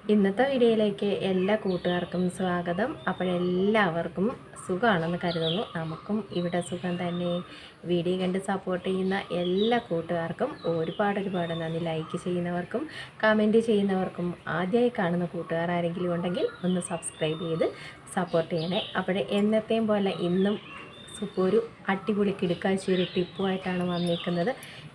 ഇന്നത്തെ വീഡിയോയിലേക്ക് എല്ലാ കൂട്ടുകാർക്കും സ്വാഗതം. അപ്പോഴെല്ലാവർക്കും സുഖമാണെന്ന് കരുതുന്നു. നമുക്കും ഇവിടെ സുഖം തന്നെ. വീഡിയോ കണ്ട് സപ്പോർട്ട് ചെയ്യുന്ന എല്ലാ കൂട്ടുകാർക്കും ഒരുപാട് നന്ദി. ലൈക്ക് ചെയ്യുന്നവർക്കും കമൻറ്റ് ചെയ്യുന്നവർക്കും ആദ്യമായി കാണുന്ന കൂട്ടുകാർ ആരെങ്കിലും ഉണ്ടെങ്കിൽ ഒന്ന് സബ്സ്ക്രൈബ് ചെയ്ത് സപ്പോർട്ട് ചെയ്യണേ. അപ്പോഴേ എന്നത്തെയും പോലെ ഇന്നും ഒരു അടിപൊളി കിടുക്കാഴ്ചയൊരു ടിപ്പുമായിട്ടാണ് വന്നിരിക്കുന്നത്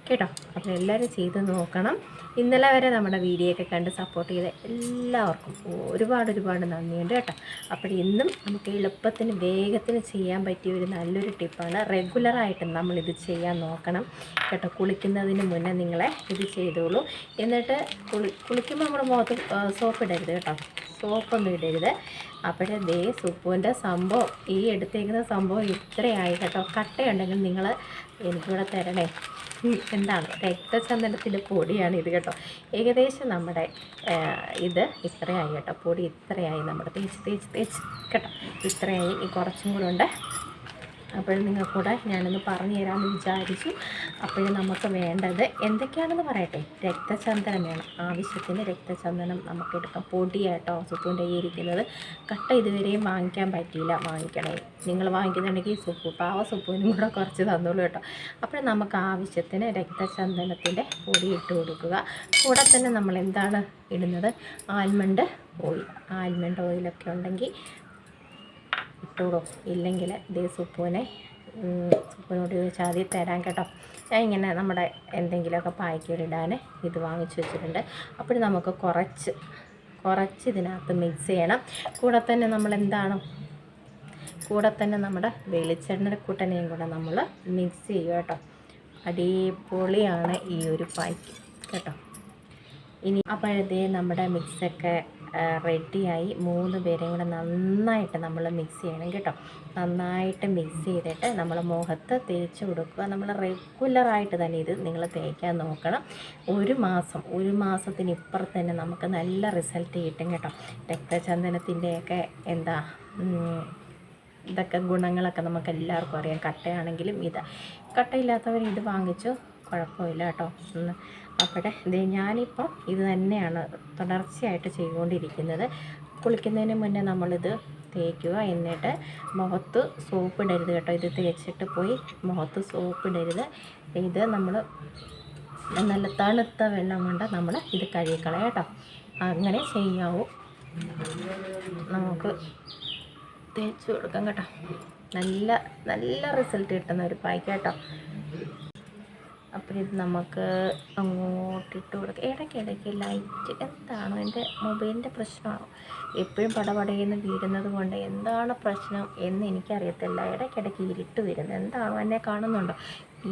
കേട്ടോ. അപ്പോൾ എല്ലാവരും ചെയ്ത് നോക്കണം. ഇന്നലെ വരെ നമ്മുടെ വീഡിയോ ഒക്കെ കണ്ട് സപ്പോർട്ട് ചെയ്ത എല്ലാവർക്കും ഒരുപാട് നന്ദിയുണ്ട് കേട്ടോ. അപ്പോൾ ഇന്നും നമുക്ക് എളുപ്പത്തിന് വേഗത്തിന് ചെയ്യാൻ പറ്റിയ ഒരു നല്ലൊരു ടിപ്പാണ്. റെഗുലറായിട്ട് നമ്മളിത് ചെയ്യാൻ നോക്കണം കേട്ടോ. കുളിക്കുന്നതിന് മുന്നേ നിങ്ങളെ ഇത് ചെയ്തോളൂ. എന്നിട്ട് കുളിക്കുമ്പോൾ നമ്മൾ മുഖത്ത് സോപ്പ് ഇടരുത് കേട്ടോ. സോപ്പൊന്നും ഇടരുത്. അപ്പോഴേ ദേ സുപ്പുവിൻ്റെ സംഭവം, ഈ എടുത്തേക്കുന്ന സംഭവം ഇത്രയായി കേട്ടോ. കട്ടയുണ്ടെങ്കിൽ നിങ്ങൾ എനിക്കിവിടെ തരണേ. എന്താണ് രക്തചന്ദനത്തിൻ്റെ പൊടിയാണ് ഇത് കേട്ടോ. ഏകദേശം നമ്മുടെ ഇത് ഇത്രയായി കേട്ടോ. പൊടി ഇത്രയായി നമ്മുടെ തേച്ച് കേട്ടോ. ഇത്രയായി. ഈ കുറച്ചും കൂടെ ഉണ്ട്. അപ്പോൾ നിങ്ങൾക്കൂടെ ഞാനൊന്ന് പറഞ്ഞു തരാമെന്ന് വിചാരിച്ചു. അപ്പോഴും നമുക്ക് വേണ്ടത് എന്തൊക്കെയാണെന്ന് പറയട്ടെ. രക്തചന്ദനം വേണം. ആവശ്യത്തിന് രക്തചന്ദനം നമുക്ക് എടുക്കാം. പൊടിയായിട്ടോ സുപ്പുവിൻ്റെ ഈ ഇരിക്കുന്നത്. കട്ട ഇതുവരെയും വാങ്ങിക്കാൻ പറ്റിയില്ല. വാങ്ങിക്കണേ. നിങ്ങൾ വാങ്ങിക്കുന്നുണ്ടെങ്കിൽ പാവ സുപ്പുവിനും കൂടെ കുറച്ച് തന്നോളൂ കേട്ടോ. അപ്പോൾ നമുക്ക് ആവശ്യത്തിന് രക്തചന്ദനത്തിൻ്റെ പൊടി ഇട്ട് കൊടുക്കുക. കൂടെ തന്നെ നമ്മൾ എന്താണ് ഇടുന്നത്? ആൽമണ്ട് ഓയിലൊക്കെ ഉണ്ടെങ്കിൽ ഇട്ടോളൂ. ഇല്ലെങ്കിൽ ഇതേ സുപ്പുവിനോട് ചോദിച്ചാൽ ആദ്യം തരാൻ കേട്ടോ. ഞാൻ ഇങ്ങനെ നമ്മുടെ എന്തെങ്കിലുമൊക്കെ പായ്ക്കലിടാൻ ഇത് വാങ്ങിച്ചു വെച്ചിട്ടുണ്ട്. അപ്പോൾ നമുക്ക് കുറച്ച് ഇതിനകത്ത് മിക്സ് ചെയ്യണം. കൂടെ തന്നെ നമ്മുടെ വെളിച്ചെണ്ണ കൂട്ടനെയും കൂടെ നമ്മൾ മിക്സ് ചെയ്യുക കേട്ടോ. അടിപൊളിയാണ് ഈ ഒരു പായ്ക്ക് കേട്ടോ. ഇനി അപ്പോഴത്തേ നമ്മുടെ മിക്സൊക്കെ റെഡിയായി. 3 പേരെയും കൂടെ നന്നായിട്ട് നമ്മൾ മിക്സ് ചെയ്യണം കേട്ടോ. നന്നായിട്ട് മിക്സ് ചെയ്തിട്ട് നമ്മൾ മുഖത്ത് തേച്ച് കൊടുക്കുക. നമ്മൾ റെഗുലറായിട്ട് തന്നെ ഇത് നിങ്ങൾ തേക്കാൻ നോക്കണം. ഒരു മാസത്തിന് ഇപ്പുറത്ത് തന്നെ നമുക്ക് നല്ല റിസൾട്ട് കിട്ടും കേട്ടോ. രക്തചന്ദനത്തിൻ്റെയൊക്കെ ഇതൊക്കെ ഗുണങ്ങളൊക്കെ നമുക്ക് എല്ലാവർക്കും അറിയാം. കട്ടയാണെങ്കിലും കട്ടയില്ലാത്തവർ ഇത് വാങ്ങിച്ചു കുഴപ്പമില്ല കേട്ടോ. അപ്പോൾ ഞാനിപ്പോൾ ഇത് തന്നെയാണ് തുടർച്ചയായിട്ട് ചെയ്തുകൊണ്ടിരിക്കുന്നത്. കുളിക്കുന്നതിന് മുന്നേ നമ്മളിത് തേക്കുക. എന്നിട്ട് മുഖത്ത് സോപ്പ് ഇടരുത് കേട്ടോ. ഇത് തേച്ചിട്ട് പോയി മുഖത്ത് സോപ്പ് ഇടരുത്. ഇത് നമ്മൾ നല്ല തണുത്ത വെള്ളം കൊണ്ട് നമ്മൾ ഇത് കഴുകിക്കളയാം കേട്ടോ. അങ്ങനെ ചെയ്യാവൂ. നമുക്ക് തേച്ച് കൊടുക്കാം കേട്ടോ. നല്ല റിസൾട്ട് കിട്ടുന്ന ഒരു പായ്ക്ക് കേട്ടോ. അപ്പോൾ ഇത് നമുക്ക് അങ്ങോട്ടിട്ട് കൊടുക്കുക. ഇടയ്ക്കിടയ്ക്ക് ലൈറ്റ് എന്താണോ എൻ്റെ മൊബൈലിൻ്റെ പ്രശ്നമാണോ എപ്പോഴും പടപടയെന്ന് വീഴുന്നത് കൊണ്ട് എന്താണ് പ്രശ്നം എന്ന് എനിക്കറിയത്തില്ല. ഇടയ്ക്കിടയ്ക്ക് ഇരുട്ട് വരുന്നത് എന്താണോ. എന്നെ കാണുന്നുണ്ടോ?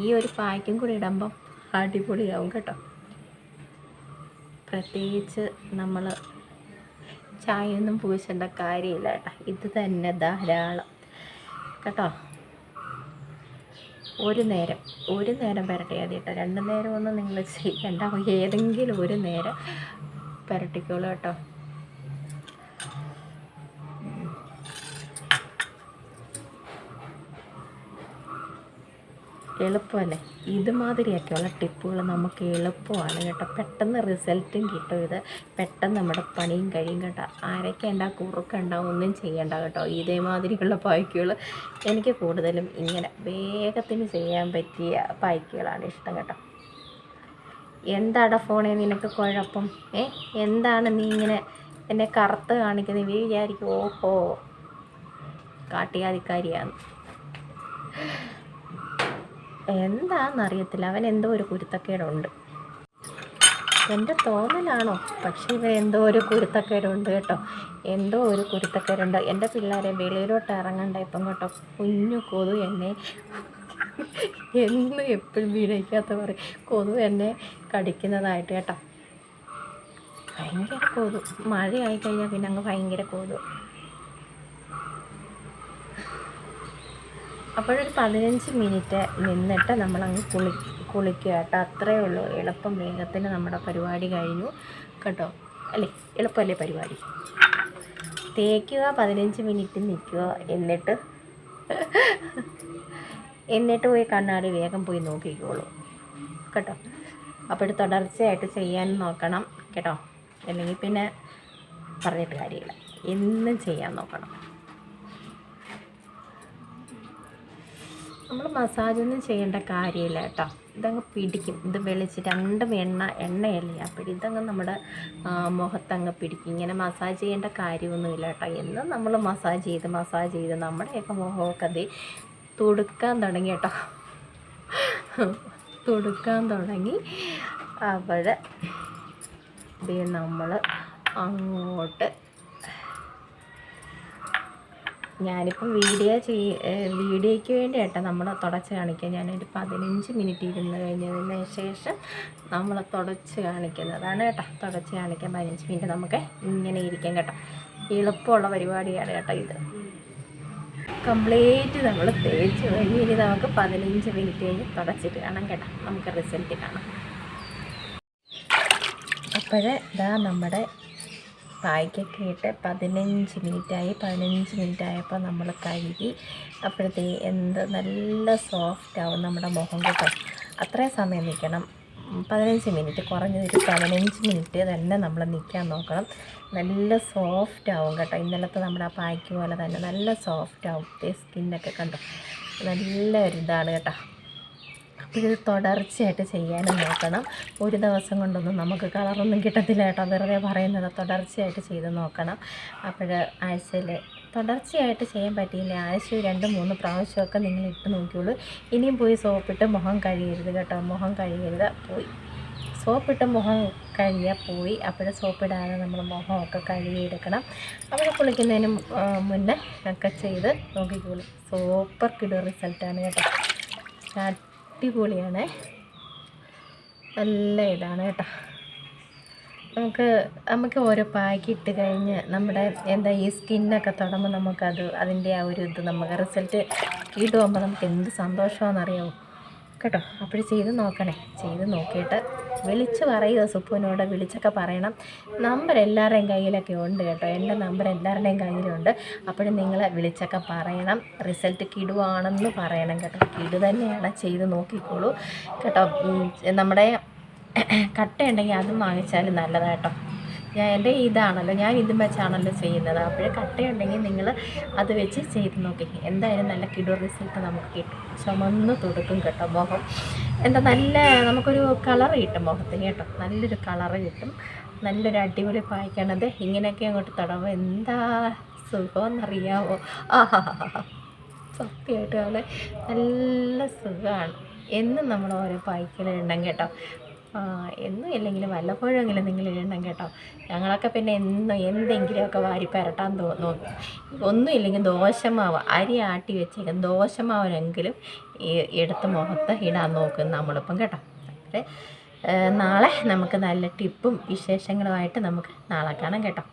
ഈ ഒരു പായ്ക്കും കൂടി ഇടുമ്പം അടിപൊളിയാവും കേട്ടോ. പ്രത്യേകിച്ച് നമ്മൾ ചായയൊന്നും പൂശേണ്ട കാര്യമില്ല കേട്ടോ. ഇത് തന്നെ ധാരാളം കേട്ടോ. ഒരു നേരം പുരട്ടിയാൽ മതി കേട്ടോ. 2 നേരമൊന്നും നിങ്ങൾ ചെയ്യണ്ട. ഏതെങ്കിലും ഒരു നേരം പുരട്ടിക്കോളൂ കേട്ടോ. എളുപ്പമല്ലേ? ഇതുമാതിരിയൊക്കെയുള്ള ടിപ്പുകൾ നമുക്ക് എളുപ്പമാണ് കേട്ടോ. പെട്ടെന്ന് റിസൾട്ടും കിട്ടും. ഇത് പെട്ടെന്ന് നമ്മുടെ പണിയും കഴിയും കേട്ടോ. അരയ്ക്കേണ്ട, കുറുക്കണ്ട, ഒന്നും ചെയ്യണ്ട കേട്ടോ. ഇതേമാതിരിയുള്ള പായ്ക്കുകൾ എനിക്ക് കൂടുതലും ഇങ്ങനെ വേഗത്തിന് ചെയ്യാൻ പറ്റിയ പായ്ക്കുകളാണ് ഇഷ്ടം കേട്ടോ. എന്താടാ ഫോണേ നിനക്ക് കുഴപ്പം? എന്താണ് നീ ഇങ്ങനെ എന്നെ കറുത്ത് കാണിക്കുന്നത്? നീ വിചാരിക്കും ഓഹോ കാട്ടിയാതിക്കാരിയാന്ന്. എന്താണെന്നറിയത്തില്ല. അവൻ എന്തോ ഒരു കുരുത്തക്കേടുണ്ട്. എൻ്റെ തോന്നലാണോ? പക്ഷേ ഇവരെന്തോ ഒരു കുരുത്തക്കേടുണ്ട് കേട്ടോ. എന്തോ ഒരു കുരുത്തക്കേടുണ്ട്. എൻ്റെ പിള്ളേരെ വെളിയിലോട്ട് ഇറങ്ങണ്ട ഇപ്പം കേട്ടോ. കുഞ്ഞു കൊതു എന്നെ എപ്പോഴും വീടേക്കാത്ത പറയും കൊതു എന്നെ കടിക്കുന്നതായിട്ട് കേട്ടോ. ഭയങ്കര കൊതു. മഴയായി കഴിഞ്ഞാൽ പിന്നെ അങ്ങ് ഭയങ്കര കൊതു. അപ്പോഴൊരു 15 മിനിറ്റ് നിന്നിട്ട് നമ്മളങ്ങ് കുളിക്കുക കേട്ടോ. അത്രയേ ഉള്ളൂ. എളുപ്പം വേഗത്തിന് നമ്മുടെ പരിപാടി കഴിഞ്ഞു കേട്ടോ. അല്ലേ? എളുപ്പമല്ലേ പരിപാടി? തേക്കുക, 15 മിനിറ്റ് നിൽക്കുക, എന്നിട്ട് പോയി കണ്ണാടി വേഗം പോയി നോക്കിക്കോളൂ കേട്ടോ. അപ്പോൾ തുടർച്ചയായിട്ട് ചെയ്യാൻ നോക്കണം കേട്ടോ. അല്ലെങ്കിൽ പിന്നെ പറഞ്ഞിട്ട് കാര്യമില്ല, എന്നും ചെയ്യാൻ നോക്കണം. നമ്മൾ മസാജൊന്നും ചെയ്യേണ്ട കാര്യമില്ല കേട്ടോ. ഇതങ്ങ് പിടിക്കും. ഇത് വെളിച്ച് രണ്ടും എണ്ണയല്ലേ, അപ്പോൾ ഇതങ്ങ് നമ്മുടെ മുഖത്തങ്ങ് പിടിക്കും. ഇങ്ങനെ മസാജ് ചെയ്യേണ്ട കാര്യമൊന്നുമില്ല കേട്ടോ. എന്നും നമ്മൾ മസാജ് ചെയ്ത് നമ്മുടെയൊക്കെ മുഖമൊക്കെ അത് തുടുക്കാൻ തുടങ്ങി കേട്ടോ. തുടുക്കാൻ തുടങ്ങി. അപ്പോൾ നമ്മൾ അങ്ങോട്ട് ഞാനിപ്പം വീഡിയോയ്ക്ക് വേണ്ടി കേട്ടോ നമ്മൾ തുടച്ച് കാണിക്കുക. ഞാനൊരു 15 മിനിറ്റ് ഇരുന്ന് കഴിഞ്ഞതിന് ശേഷം നമ്മൾ തുടച്ച് കാണിക്കുന്നതാണ് കേട്ടോ. തുടച്ച് കാണിക്കാൻ 15 മിനിറ്റ് നമുക്ക് ഇങ്ങനെ ഇരിക്കാം കേട്ടോ. എളുപ്പമുള്ള പരിപാടിയാണ് കേട്ടോ ഇത്. കംപ്ലീറ്റ് നമ്മൾ തേച്ച് കഴിഞ്ഞ് ഇനി നമുക്ക് 15 മിനിറ്റ് കഴിഞ്ഞ് തുടച്ചിട്ട് കാണാം കേട്ടോ. നമുക്ക് റിസൾട്ട് കാണാം. അപ്പോഴേ ഇതാ നമ്മുടെ പായ്ക്കൊക്കെ ഇട്ട് 15 മിനിറ്റായി. 15 മിനിറ്റ് ആയപ്പോൾ നമ്മൾ കഴുകി. അപ്പോഴത്തേ എന്ത് നല്ല സോഫ്റ്റ് ആവും നമ്മുടെ മുഖം കേട്ടോ. അത്രയും സമയം നിൽക്കണം. 15 മിനിറ്റ്, കുറഞ്ഞൊരു 15 മിനിറ്റ് തന്നെ നമ്മൾ നിൽക്കാൻ നോക്കണം. നല്ല സോഫ്റ്റ് ആവും കേട്ടോ. ഇന്നലത്തെ നമ്മുടെ ആ പായ്ക്ക് പോലെ തന്നെ നല്ല സോഫ്റ്റ് ആവും. സ്കിന്നൊക്കെ കണ്ടോ, നല്ല ഒരിതാണ് കേട്ടോ. അപ്പോൾ ഇത് തുടർച്ചയായിട്ട് ചെയ്യാനും നോക്കണം. ഒരു ദിവസം കൊണ്ടൊന്നും നമുക്ക് കളറൊന്നും കിട്ടത്തില്ല കേട്ടോ, വെറുതെ പറയുന്നത്. തുടർച്ചയായിട്ട് ചെയ്ത് നോക്കണം. അപ്പോൾ ആഴ്ചയിൽ തുടർച്ചയായിട്ട് ചെയ്യാൻ പറ്റിയില്ല, ആഴ്ചയിൽ 2-3 പ്രാവശ്യമൊക്കെ നിങ്ങൾ ഇട്ട് നോക്കിയുള്ളൂ. ഇനിയും പോയി സോപ്പിട്ട് മുഖം കഴുകരുത് കേട്ടോ. മുഖം കഴുകരുത്, പോയി സോപ്പിട്ട് മുഖം കഴുകിയാൽ പോയി. അപ്പോൾ സോപ്പിടാതെ നമ്മൾ മുഖമൊക്കെ കഴുകിയെടുക്കണം. അപ്പോൾ കുളിക്കുന്നതിന് മുന്നേ ഒക്കെ ചെയ്ത് നോക്കിക്കോളൂ. സൂപ്പർ കിടു റിസൾട്ടാണ് കേട്ടോ. അടിപൊളിയാണ്, നല്ല ഇതാണ് കേട്ടോ. നമുക്ക് ഓരോ പായ്ക്ക് ഇട്ട് കഴിഞ്ഞ് നമ്മുടെ ഈ സ്കിന്നൊക്കെ തൊടുമ്പോൾ നമുക്കത് അതിൻ്റെ ആ ഒരു ഇത് നമുക്ക് റിസൾട്ട് ഇടുമ്പോൾ നമുക്ക് എന്ത് സന്തോഷമാണെന്നറിയാമോ കേട്ടോ. അപ്പോൾ ചെയ്ത് നോക്കണേ. ചെയ്ത് നോക്കിയിട്ട് വിളിച്ച് പറയുക, സുപ്പുവിനോട് വിളിച്ചൊക്കെ പറയണം. നമ്പർ എല്ലാവരുടെയും കയ്യിലൊക്കെ ഉണ്ട് കേട്ടോ. എൻ്റെ നമ്പർ എല്ലാവരുടെയും കയ്യിലുണ്ട്. അപ്പോഴും നിങ്ങൾ വിളിച്ചൊക്കെ പറയണം. റിസൾട്ട് കിടുവാണെന്ന് പറയണം കേട്ടോ. കിടു തന്നെയാണ്, ചെയ്ത് നോക്കിക്കോളൂ കേട്ടോ. നമ്മുടെ കട്ടയുണ്ടെങ്കിൽ അതും വാങ്ങിച്ചാലും നല്ലതാട്ടോ. എൻ്റെ ഇതാണല്ലോ, ഞാൻ ഇതും വെച്ചാണല്ലോ ചെയ്യുന്നത്. അപ്പോൾ കട്ടയുണ്ടെങ്കിൽ നിങ്ങൾ അത് വെച്ച് ചെയ്ത് നോക്കി. എന്തായാലും നല്ല കിടു റിസൾട്ട് നമുക്ക് കിട്ടും. ചുമന്ന് തുടുക്കും കേട്ടോ മുഖം. നല്ല നമുക്കൊരു കളർ കിട്ടും മുഖത്തിന് കേട്ടോ. നല്ലൊരു കളറ് കിട്ടും. നല്ലൊരു അടിപൊളി പായ്ക്കാണത്. ഇങ്ങനെയൊക്കെ അങ്ങോട്ട് തടവും എന്താ സുഖമെന്നറിയാമോ? സത്യമായിട്ടാണ്, നല്ല സുഖമാണ്. എന്നും നമ്മൾ ഓരോ പായ്ക്കലുണ്ടാകും കേട്ടോ. എന്നും ഇല്ലെങ്കിലും വല്ലപ്പോഴെങ്കിലും നിങ്ങൾ ഇടണം കേട്ടോ. ഞങ്ങളൊക്കെ പിന്നെ എന്തെങ്കിലുമൊക്കെ വാരി പെരട്ടാൻ തോന്നും. ഒന്നും ഇല്ലെങ്കിൽ ദോശമാവ് അരി ആട്ടി വെച്ചേക്കും, ദോശമാവിനെങ്കിലും എടുത്ത് മുഖത്ത് ഇടാൻ നോക്കും നമ്മളിപ്പം കേട്ടോ. നാളെ നമുക്ക് നല്ല ടിപ്പും വിശേഷങ്ങളുമായിട്ട് നമുക്ക് നാളെ കാണാം കേട്ടോ.